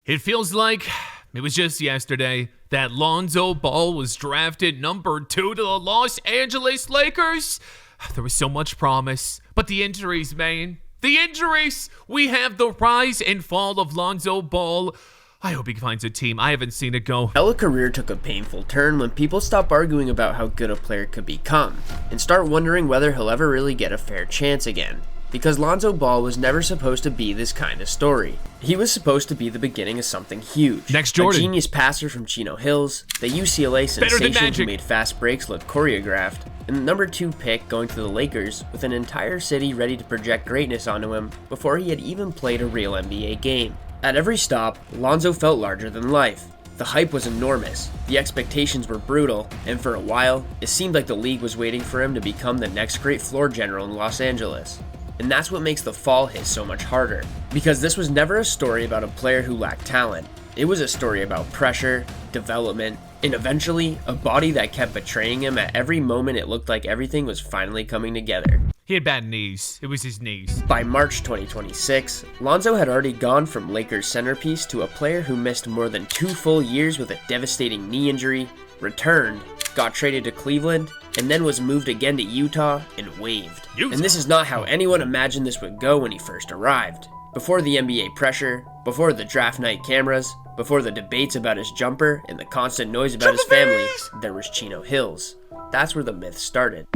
It feels like it was just yesterday that Lonzo Ball was drafted number 2 to the Los Angeles Lakers. There was so much promise, but the injuries, man. The injuries! We have the rise and fall of Lonzo Ball. I hope he finds a team. I haven't seen it go. His career took a painful turn when people stop arguing about how good a player could become and start wondering whether he'll ever really get a fair chance again. Because Lonzo Ball was never supposed to be this kind of story. He was supposed to be the beginning of something huge. Next Jordan. A genius passer from Chino Hills, the UCLA sensation who made fast breaks look choreographed, and the number 2 pick going to the Lakers with an entire city ready to project greatness onto him before he had even played a real NBA game. At every stop, Lonzo felt larger than life. The hype was enormous, the expectations were brutal, and for a while, it seemed like the league was waiting for him to become the next great floor general in Los Angeles. And that's what makes the fall hit so much harder. Because this was never a story about a player who lacked talent. It was a story about pressure, development, and eventually, a body that kept betraying him at every moment it looked like everything was finally coming together. He had bad knees. It was his knees. By March 2026, Lonzo had already gone from Lakers centerpiece to a player who missed more than 2 full years with a devastating knee injury, returned, got traded to Cleveland, and then was moved again to Utah and waived. And this is not how anyone imagined this would go when he first arrived. Before the NBA pressure, before the draft night cameras, before the debates about his jumper and the constant noise about his family, there was Chino Hills. That's where the myth started.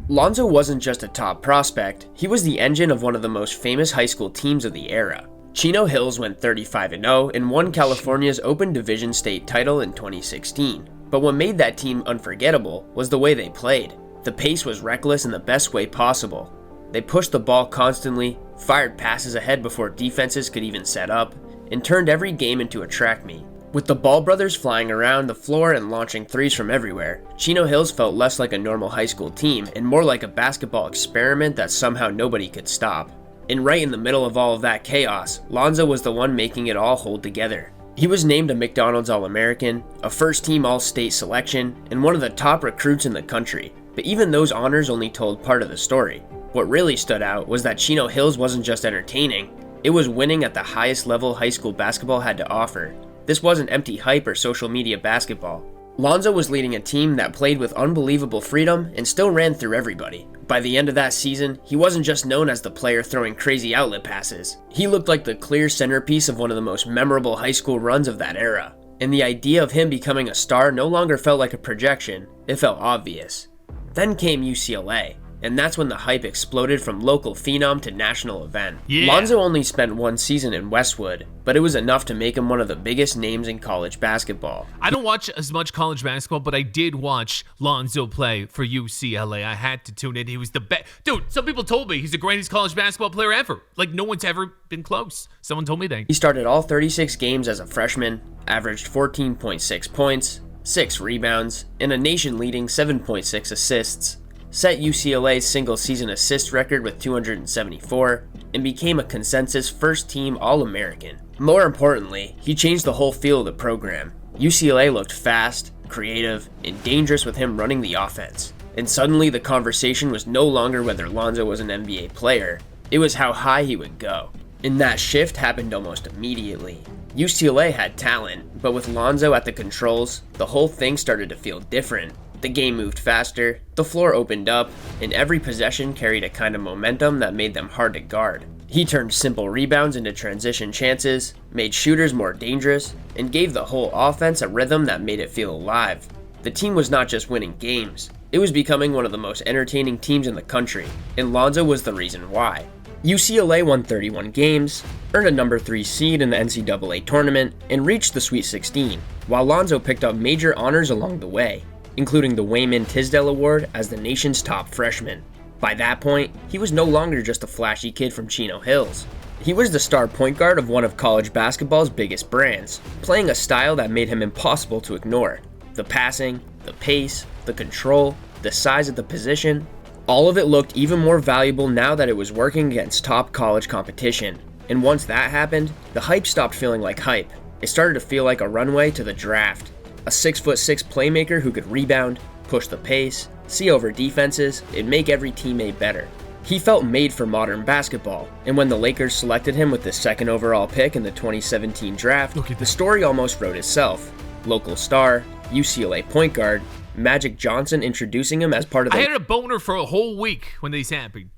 Lonzo wasn't just a top prospect, he was the engine of one of the most famous high school teams of the era. Chino Hills went 35-0 and won California's Open Division state title in 2016. But what made that team unforgettable was the way they played. The pace was reckless in the best way possible. They pushed the ball constantly, fired passes ahead before defenses could even set up, and turned every game into a track meet. With the Ball brothers flying around the floor and launching threes from everywhere, Chino Hills felt less like a normal high school team and more like a basketball experiment that somehow nobody could stop. And right in the middle of all of that chaos, Lonzo was the one making it all hold together. He was named a McDonald's All-American, a first-team All-State selection, and one of the top recruits in the country. But even those honors only told part of the story. What really stood out was that Chino Hills wasn't just entertaining, it was winning at the highest level high school basketball had to offer. This wasn't empty hype or social media basketball. Lonzo was leading a team that played with unbelievable freedom and still ran through everybody. By the end of that season, he wasn't just known as the player throwing crazy outlet passes. He looked like the clear centerpiece of one of the most memorable high school runs of that era. And the idea of him becoming a star no longer felt like a projection, it felt obvious. Then came UCLA, and that's when the hype exploded from local phenom to national event. Lonzo only spent 1 season in Westwood, but it was enough to make him one of the biggest names in college basketball. I don't watch as much college basketball, but I did watch Lonzo play for UCLA. I had to tune in. He was the best. Dude, some people told me he's the greatest college basketball player ever. Like, no one's ever been close. Someone told me that. He started all 36 games as a freshman, averaged 14.6 points, 6 rebounds, and a nation-leading 7.6 assists. Set UCLA's single-season assist record with 274, and became a consensus first-team All-American. More importantly, he changed the whole feel of the program. UCLA looked fast, creative, and dangerous with him running the offense. And suddenly the conversation was no longer whether Lonzo was an NBA player, it was how high he would go. And that shift happened almost immediately. UCLA had talent, but with Lonzo at the controls, the whole thing started to feel different. The game moved faster, the floor opened up, and every possession carried a kind of momentum that made them hard to guard. He turned simple rebounds into transition chances, made shooters more dangerous, and gave the whole offense a rhythm that made it feel alive. The team was not just winning games, it was becoming one of the most entertaining teams in the country, and Lonzo was the reason why. UCLA won 31 games, earned a number 3 seed in the NCAA tournament, and reached the Sweet 16, while Lonzo picked up major honors along the way, including the Wayman Tisdale Award as the nation's top freshman. By that point, he was no longer just a flashy kid from Chino Hills. He was the star point guard of one of college basketball's biggest brands, playing a style that made him impossible to ignore. The passing, the pace, the control, the size of the position, all of it looked even more valuable now that it was working against top college competition. And once that happened, the hype stopped feeling like hype. It started to feel like a runway to the draft. A 6'6" playmaker who could rebound, push the pace, see over defenses, and make every teammate better. He felt made for modern basketball, and when the Lakers selected him with the second overall pick in the 2017 draft, the story almost wrote itself. Local star, UCLA point guard, Magic Johnson introducing him as part of the I had a boner for a whole week when these happened.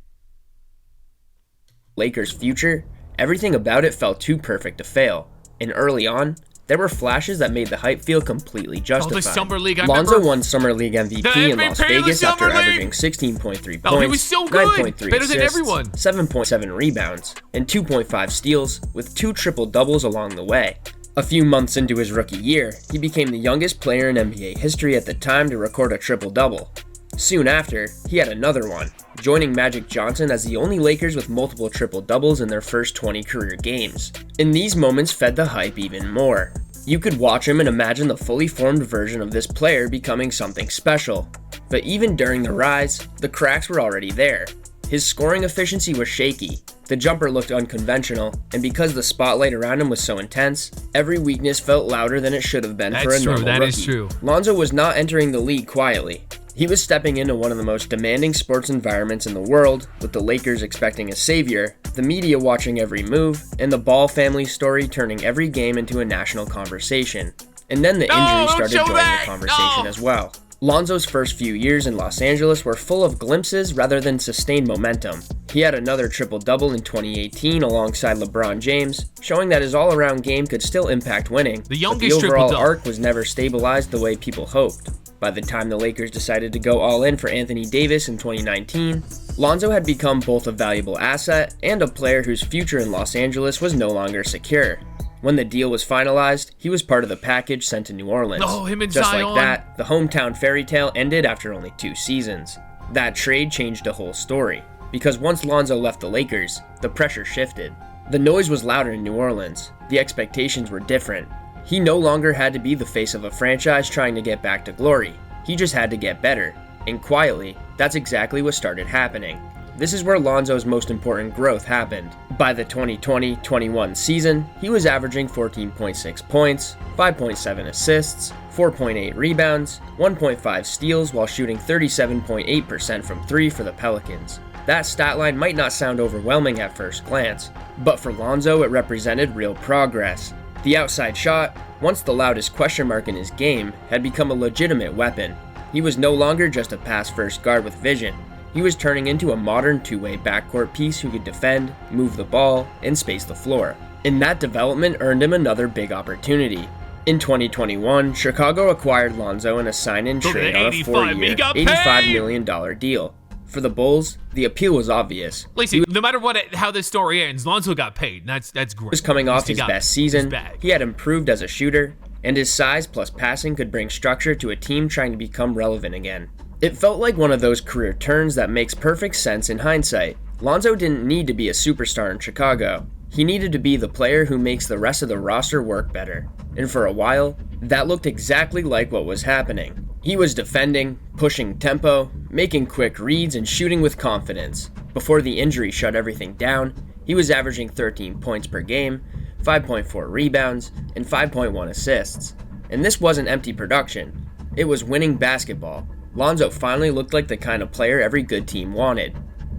Lakers' future. Everything about it felt too perfect to fail, and early on, there were flashes that made the hype feel completely justified. The Summer League, Lonzo won Summer League MVP in Las Vegas after averaging 16.3 points, he was so good. 9.3 Better assists, than everyone. 7.7 rebounds, and 2.5 steals, with 2 triple-doubles along the way. A few months into his rookie year, he became the youngest player in NBA history at the time to record a triple-double. Soon after, he had another one, joining Magic Johnson as the only Lakers with multiple triple-doubles in their first 20 career games. And these moments fed the hype even more. You could watch him and imagine the fully formed version of this player becoming something special. But even during the rise, the cracks were already there. His scoring efficiency was shaky, the jumper looked unconventional, and because the spotlight around him was so intense, every weakness felt louder than it should have been for a normal rookie. That is true. Lonzo was not entering the league quietly. He was stepping into one of the most demanding sports environments in the world, with the Lakers expecting a savior, the media watching every move, and the Ball family story turning every game into a national conversation. And then the injuries started joining the conversation as well. Lonzo's first few years in Los Angeles were full of glimpses rather than sustained momentum. He had another triple-double in 2018 alongside LeBron James, showing that his all-around game could still impact winning. The youngest but the overall triple-double arc was never stabilized the way people hoped. By the time the Lakers decided to go all in for Anthony Davis in 2019, Lonzo had become both a valuable asset and a player whose future in Los Angeles was no longer secure. When the deal was finalized, he was part of the package sent to New Orleans. Him and Just Zion. like that, the hometown fairy tale ended after only 2 seasons. That trade changed the whole story, because once Lonzo left the Lakers, the pressure shifted. The noise was louder in New Orleans. The expectations were different. He no longer had to be the face of a franchise trying to get back to glory. He just had to get better. And quietly, that's exactly what started happening. This is where Lonzo's most important growth happened. By the 2020-21 season, he was averaging 14.6 points, 5.7 assists, 4.8 rebounds, 1.5 steals while shooting 37.8% from 3 for the Pelicans. That stat line might not sound overwhelming at first glance, but for Lonzo it represented real progress. The outside shot, once the loudest question mark in his game, had become a legitimate weapon. He was no longer just a pass-first guard with vision. He was turning into a modern two-way backcourt piece who could defend, move the ball, and space the floor. And that development earned him another big opportunity. In 2021, Chicago acquired Lonzo in a sign-in trade on a 4-year, $85 million deal. For the Bulls, the appeal was obvious. Lacey, no matter how this story ends, Lonzo got paid. That's great. He was coming off his best season. He had improved as a shooter, and his size plus passing could bring structure to a team trying to become relevant again. It felt like one of those career turns that makes perfect sense in hindsight. Lonzo didn't need to be a superstar in Chicago. He needed to be the player who makes the rest of the roster work better. And for a while, that looked exactly like what was happening. He was defending, pushing tempo, making quick reads, and shooting with confidence. Before the injury shut everything down, he was averaging 13 points per game, 5.4 rebounds, and 5.1 assists. And this wasn't empty production. It was winning basketball. Lonzo finally looked like the kind of player every good team wanted.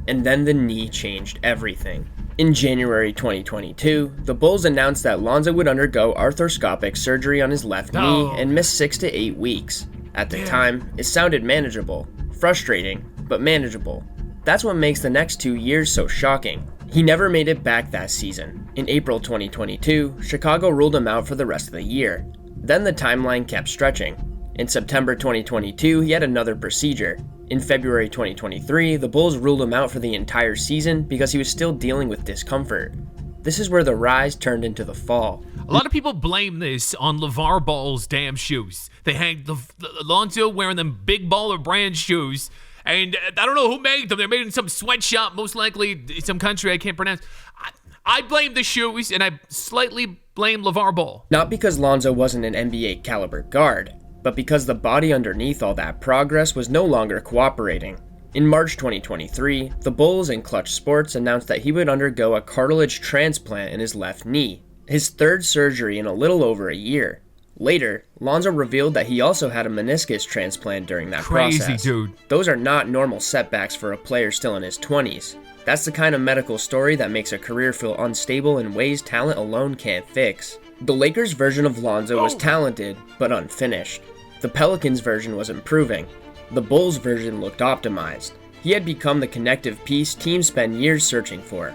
And then the knee changed everything. In January 2022, the Bulls announced that Lonzo would undergo arthroscopic surgery on his left knee and miss 6 to 8 weeks. At the time, it sounded manageable. Frustrating, but manageable. That's what makes the next 2 years so shocking. He never made it back that season. In April 2022, Chicago ruled him out for the rest of the year. Then the timeline kept stretching. In September 2022, he had another procedure. In February 2023, the Bulls ruled him out for the entire season because he was still dealing with discomfort. This is where the rise turned into the fall. A lot of people blame this on LeVar Ball's damn shoes. They hang Lonzo wearing them big baller brand shoes, and I don't know who made them. They're made in some sweatshop, most likely in some country I can't pronounce. I blame the shoes, and I slightly blame LeVar Ball. Not because Lonzo wasn't an NBA caliber guard, but because the body underneath all that progress was no longer cooperating. In March 2023, the Bulls and Clutch Sports announced that he would undergo a cartilage transplant in his left knee, his third surgery in a little over a year. Later, Lonzo revealed that he also had a meniscus transplant during that process. Crazy, dude. Those are not normal setbacks for a player still in his 20s. That's the kind of medical story that makes a career feel unstable in ways talent alone can't fix. The Lakers' version of Lonzo was talented, but unfinished. The Pelicans' version was improving. The Bulls' version looked optimized. He had become the connective piece teams spend years searching for.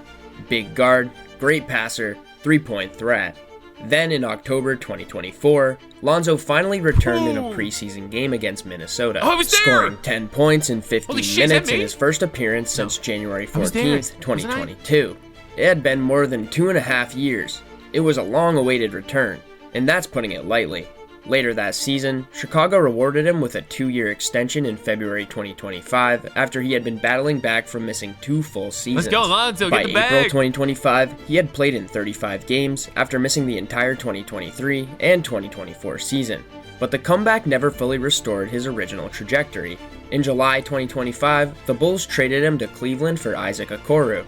Big guard, great passer, three-point threat. Then in October 2024, Lonzo finally returned in a preseason game against Minnesota, scoring 10 points in 15 minutes in his first appearance since January 14th, 2022. It had been more than 2.5 years. It was a long-awaited return, and that's putting it lightly. Later that season, Chicago rewarded him with a 2-year extension in February 2025 after he had been battling back from missing 2 full seasons. Let's go, Lonzo, By get the bag. April 2025, he had played in 35 games after missing the entire 2023 and 2024 season. But the comeback never fully restored his original trajectory. In July 2025, the Bulls traded him to Cleveland for Isaac Okoro.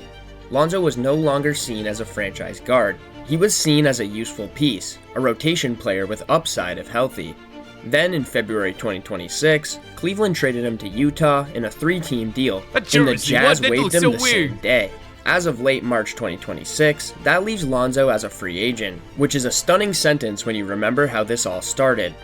Lonzo was no longer seen as a franchise guard. He was seen as a useful piece, a rotation player with upside if healthy. Then in February 2026, Cleveland traded him to Utah in a 3-team deal, and the Jazz waived him the same day. As of late March 2026, that leaves Lonzo as a free agent, which is a stunning sentence when you remember how this all started.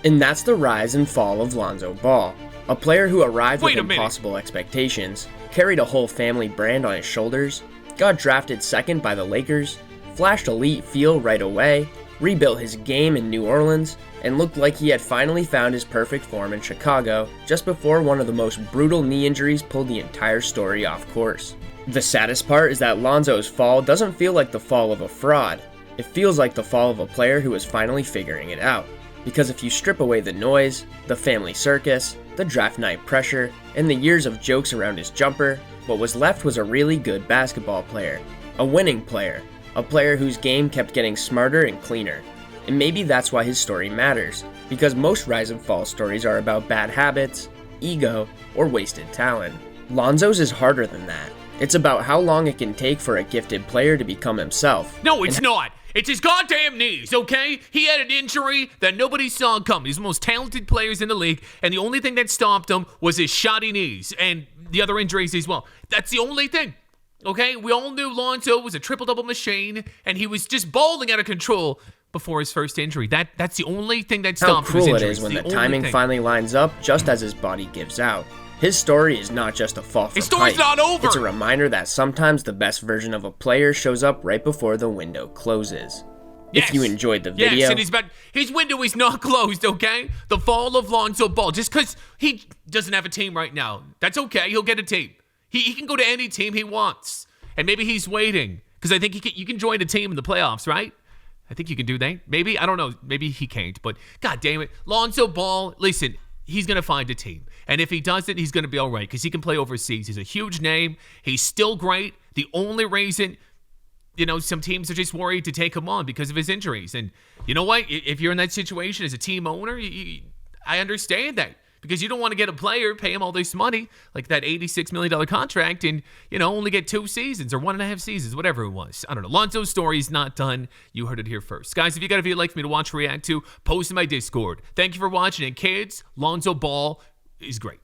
And that's the rise and fall of Lonzo Ball, a player who arrived with impossible expectations, carried a whole family brand on his shoulders, got drafted second by the Lakers, flashed elite feel right away, rebuilt his game in New Orleans, and looked like he had finally found his perfect form in Chicago just before one of the most brutal knee injuries pulled the entire story off course. The saddest part is that Lonzo's fall doesn't feel like the fall of a fraud. It feels like the fall of a player who is finally figuring it out. Because if you strip away the noise, the family circus, the draft night pressure, and the years of jokes around his jumper, what was left was a really good basketball player. A winning player. A player whose game kept getting smarter and cleaner. And maybe that's why his story matters, because most rise and fall stories are about bad habits, ego, or wasted talent. Lonzo's is harder than that. It's about how long it can take for a gifted player to become himself. No, it's not. It's his goddamn knees, okay? He had an injury that nobody saw coming. He's the most talented players in the league, and the only thing that stopped him was his shoddy knees and the other injuries as well. That's the only thing. Okay, we all knew Lonzo was a triple-double machine, and he was just balling out of control before his first injury. That's the only thing that stopped his injuries. How cruel it is when the timing finally lines up just as his body gives out. His story is not just a fall from height. His story's not over! It's a reminder that sometimes the best version of a player shows up right before the window closes. Yes. If you enjoyed the video... Yes, and his window is not closed, okay? The fall of Lonzo Ball. Just because he doesn't have a team right now, that's okay. He'll get a team. He can go to any team he wants. And maybe he's waiting. Because I think you can join a team in the playoffs, right? I think you can do that. Maybe. I don't know. Maybe he can't. But God damn it. Lonzo Ball, listen, he's going to find a team. And if he doesn't, he's going to be all right. Because he can play overseas. He's a huge name. He's still great. The only reason, some teams are just worried to take him on because of his injuries. And you know what? If you're in that situation as a team owner, I understand that. Because you don't want to get a player, pay him all this money, like that $86 million contract, and, only get 2 seasons or 1.5 seasons, whatever it was. I don't know. Lonzo's story is not done. You heard it here first. Guys, if you got a video you'd like for me to watch or react to, post in my Discord. Thank you for watching. And kids, Lonzo Ball is great.